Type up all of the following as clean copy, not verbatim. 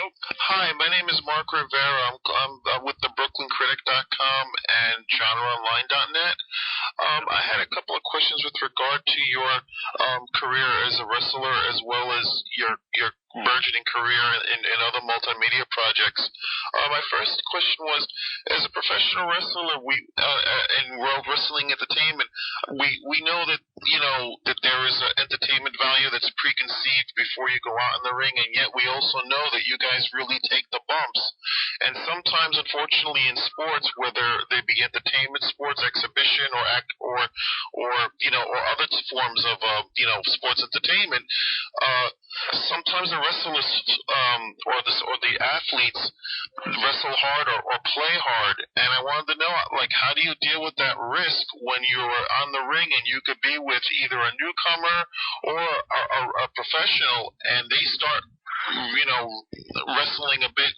Hi, my name is Mark Rivera. I'm with the BrooklynCritic.com and GenreOnline.net. I had a couple of questions with regard to your career as a wrestler, as well as your burgeoning career in other multimedia projects. My first question was, as a professional wrestler, we in World Wrestling Entertainment, we know that that there is an entertainment value that's preconceived before you go out in the ring, and yet we also know that you guys really take the bumps. And sometimes, unfortunately, in sports, whether they be entertainment, sports exhibition, or other forms of sports entertainment, sometimes the wrestlers or the athletes wrestle hard or play hard. And I wanted to know, like, how do you deal with that risk when you're on the ring and you could be with either a newcomer or a professional, and they start wrestling a bit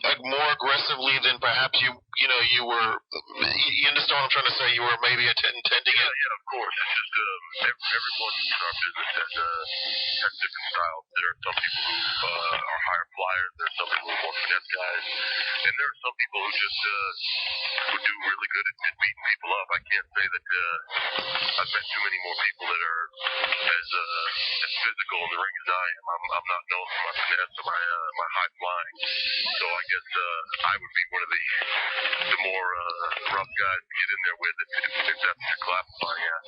like more aggressively than perhaps you were. You understand what I'm trying to say? You were maybe intending it. Yeah, of course. It's just everyone in our business has different styles. There are some people who are higher flyers. There are some people who are more finesse guys, and there are some people who just who do really good at beating people up. I can't say that I've met too many more people that are as physical in the ring as I am. I'm not known for my finesse or my high flying. So I guess I would be one of the more rough guys to get in there with if that's what you're classifying as.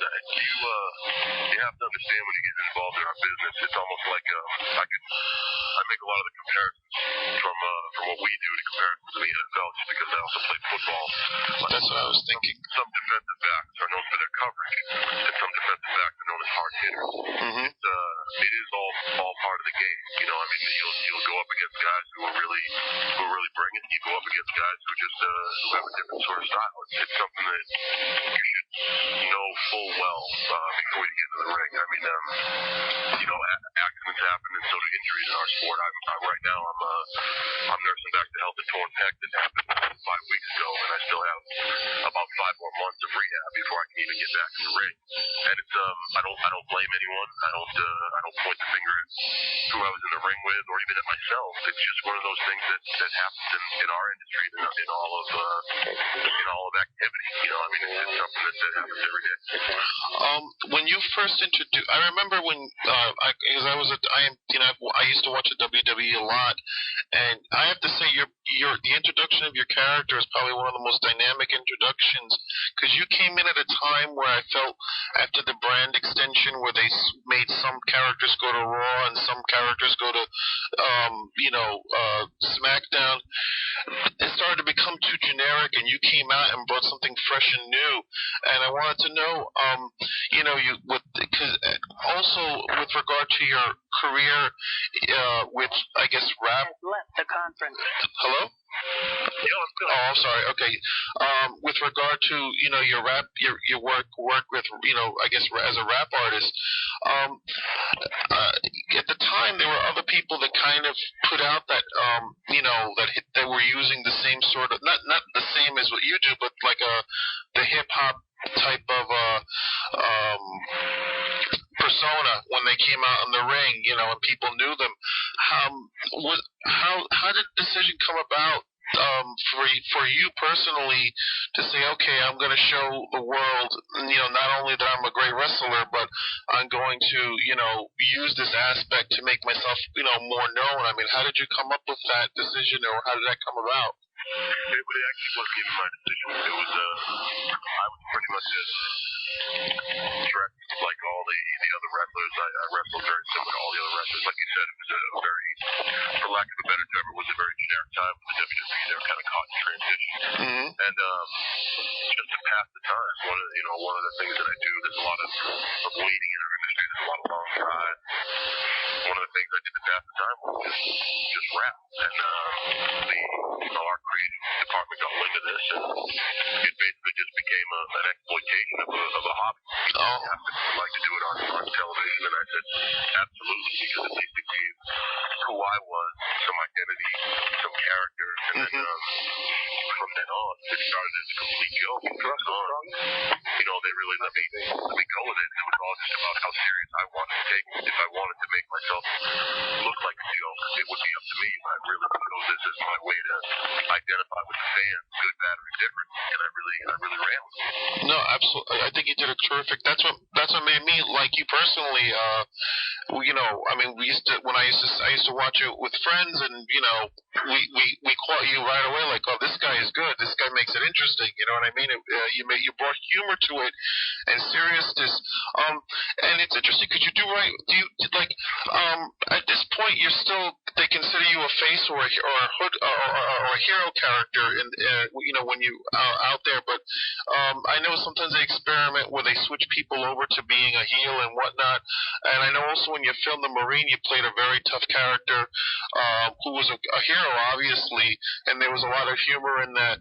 You have to understand when you get involved in our business, it's almost like I make a lot of the comparisons from what we do to comparisons to the NFL, just because I also play football. That's what I was thinking. Some defensive backs are known for their coverage, and some defensive backs are known as hard hitters. Mm-hmm. It is all part of the game. I mean, you'll go up against guys who really bring it. You go up against guys who just who have a different sort of style. It's something that you should know full well before you get into the ring. I mean, accidents happen, and so do injuries in our sport. Right now I'm nursing back the health and torn pec that happened 5 weeks ago, and I still have about 5 more months of rehab before I can even get back in the ring. And it's I don't blame anyone. I don't point the finger at who I was in the ring with or even at myself. It's just one of those things that happens in our industry, in all of activity. I mean, it's something that happens every day. When you first introduced, I remember when I used to watch the WWE a lot, and I have to say the introduction of your character is probably one of the most dynamic introductions, because you came in at a time where I felt after the brand extension where they made some characters go to Raw and some characters go to SmackDown, it started to become too generic, and you came out and brought something fresh and new. And I wanted to know, because also with regard to your career with, I guess, rap. Left the conference. Hello? Yeah, I'm good. Oh, I'm sorry. Okay. With regard to your rap, your work with I guess as a rap artist, at the time there were other people that kind of put out that that were using the same sort of not the same as what you do, but like the hip hop type of persona when they came out in the ring, and people knew them. How did the decision come about for you personally to say, okay, I'm going to show the world, not only that I'm a great wrestler, but I'm going to, use this aspect to make myself, more known? I mean, how did you come up with that decision, or how did that come about? It actually wasn't even my decision. It was I was pretty much dressed like all the other wrestlers. I wrestled very similar to all the other wrestlers. Like you said, it was a very, for lack of a better term, it was a very generic time for the WWE. They were kind of caught in transition. Mm-hmm. And just to pass the time, one of the things that I do, there's a lot of bleeding in our industry. There's a lot of long drives. One of the things I did to pass the time was just rap. And our creative department got wind of this, and it basically just became an exploitation of a hobby. Oh. I'd like to do it on television, and I said, absolutely, because at least it gave who I was some identity, some character, and then from then on, it started as a complete joke. And from then on, they really let me go with it. It was all just about how serious I wanted to take it. If I wanted to make myself look like a joke, it would be up to me. If I really chose this as my way to identify with the fans, good, bad, or indifferent, and I really ran with it. No, absolutely. I think you did a terrific. That's what made me like you personally. I mean, I used to watch it with friends, and we caught you right away. Like, oh, this guy is good. This guy makes it interesting. You know what I mean? You brought humor to it and seriousness. And it's interesting because you do right. At this point they consider you a face or a hood or a hero character when you are out there. But I know sometimes they experiment where they switch people over to being a heel and whatnot. And I know also when you filmed The Marine, you played a very tough character who was a hero, obviously, and there was a lot of humor in that.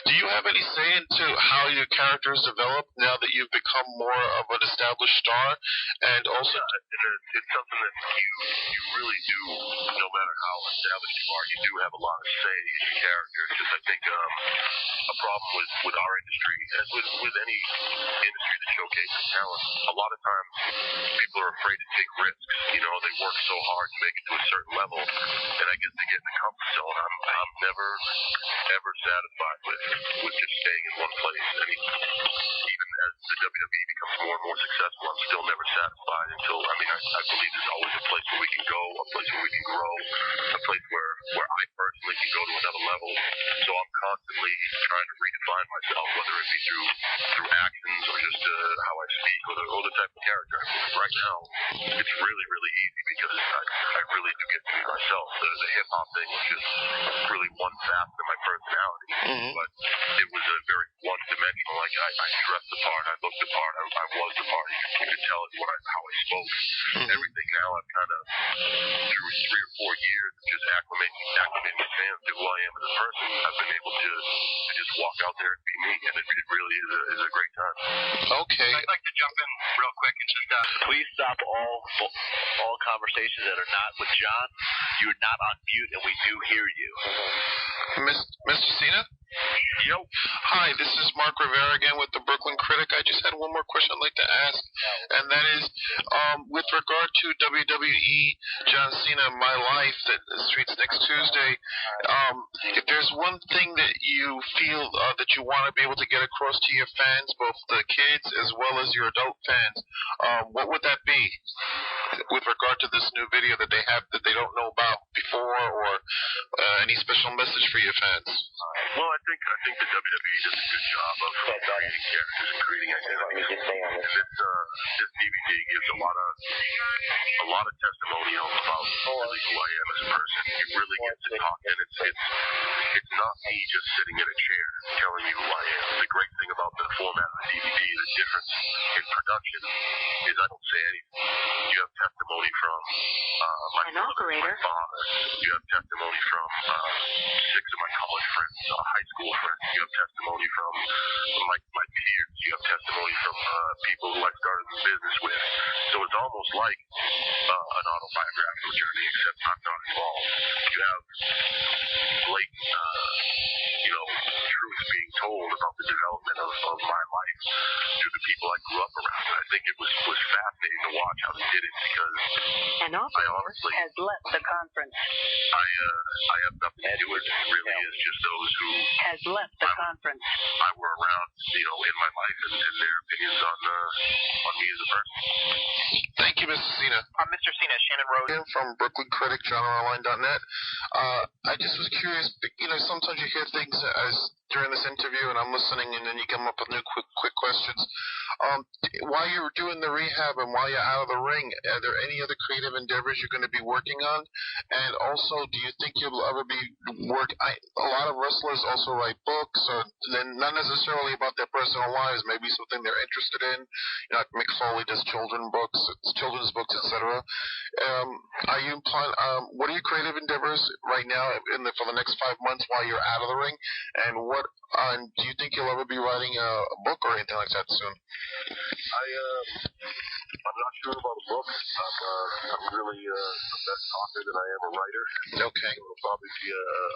Do you have any say into how your characters develop now that you've become more of an established star? And also, it's something that you really do, no matter how established you are, you do have a lot of say in your character. Just I think a problem with our industry, as with any industry that showcases talent, a lot of times people are afraid to take risks. They work so hard to make it to a certain level, and I guess they get in the comfort zone. I'm never ever satisfied with just staying in one place. I mean, even as the WWE becomes more and more successful, I'm still never satisfied until, I believe there's always a place where we can go, a place where we can grow, a place where I personally can go to another level. So I'm constantly trying to redefine myself, whether it be through actions or just how I speak or the type of character. Right now, it's really, really easy because I really do get to be myself. The hip-hop thing was just really one facet of my personality, but it was a very one-dimensional. Like, I dressed the part, I looked the part, I was the part. You could tell it how I spoke. Everything now I've kind of, through 3 or 4 years, just acclimating with fans to who I am as a person, I've been able to just walk out there and be me, and it really is a great time. Okay. I'd like to jump in real quick and just please stop all conversations that are not with John. You're not on mute, and we do hear you. Mr. Cena? Yo. Hi, this is Mark Rivera again with the Brooklyn Critic. I just had one more question I'd like to ask, and that is, with regard to WWE John Cena, My Life, that streets next Tuesday, if there's one thing that you feel that you want to be able to get across to your fans, both the kids as well as your adult fans, what would that be with regard to this new video that they have that they don't know about before, or any special message for your fans? Well, I think the WWE does a good job of creating characters and creating identities, and this DVD gives a lot of testimonial about really who I am as a person. You really get to talk, and it's not me just sitting in a chair telling you who I am. The great thing about the format of the DVD, the difference in production, is I don't say anything. You have testimony from my father. You have testimony from 6 of my college friends, high school friends. You have testimony from my peers. You have testimony from people who I started the business with. So it's almost like an autobiographical journey, except I'm not involved. You have blatant, truth being told about the development of my life through the people I grew up around. I think it was fascinating to watch how they did it, because I honestly has left the conference. I have nothing to do with it. It really is just those who has left the conference. I were around, in my life, and their opinions on me as a person. Thank you, Mr. Cena. Mr. Cena, Shannon Rose From Brooklyn Critic, JohnOnline.net. I just was curious, sometimes you hear things during this interview, and I'm listening, and then you come up with new quick questions. While you're doing the rehab and while you're out of the ring, are there any other creative endeavors you're going to be working on? And also, do you think you'll ever be a lot of wrestlers also write books, or then not necessarily about their personal lives, maybe something they're interested in. Like Mick Foley does children's books, etc. Are you what are your creative endeavors right now for the next 5 months while you're out of the ring? And do you think you'll ever be writing a book or anything like that soon? I'm not sure about a book. I'm really a best talker than I am a writer. Okay. So it'll probably be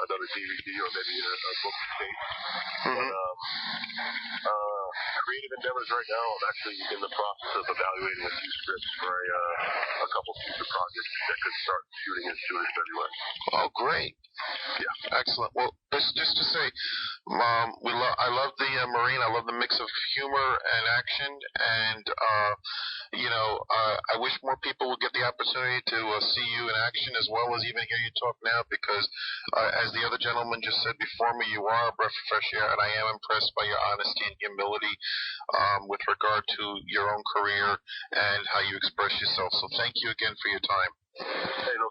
another DVD or maybe a book tape. Mm-hmm. But creative endeavors right now, I'm actually in the process of evaluating a few scripts for a couple future projects that could start shooting as soon as February. Oh, great. Yeah. Excellent. Well, just to say, I love the Marine. I love the mix of humor and action, and I wish more people would get the opportunity to see you in action as well as even hear you talk now, because as the other gentleman just said before me, you are a breath of fresh air, and I am impressed by your honesty and humility with regard to your own career and how you express yourself. So thank you again for your time. Hey, no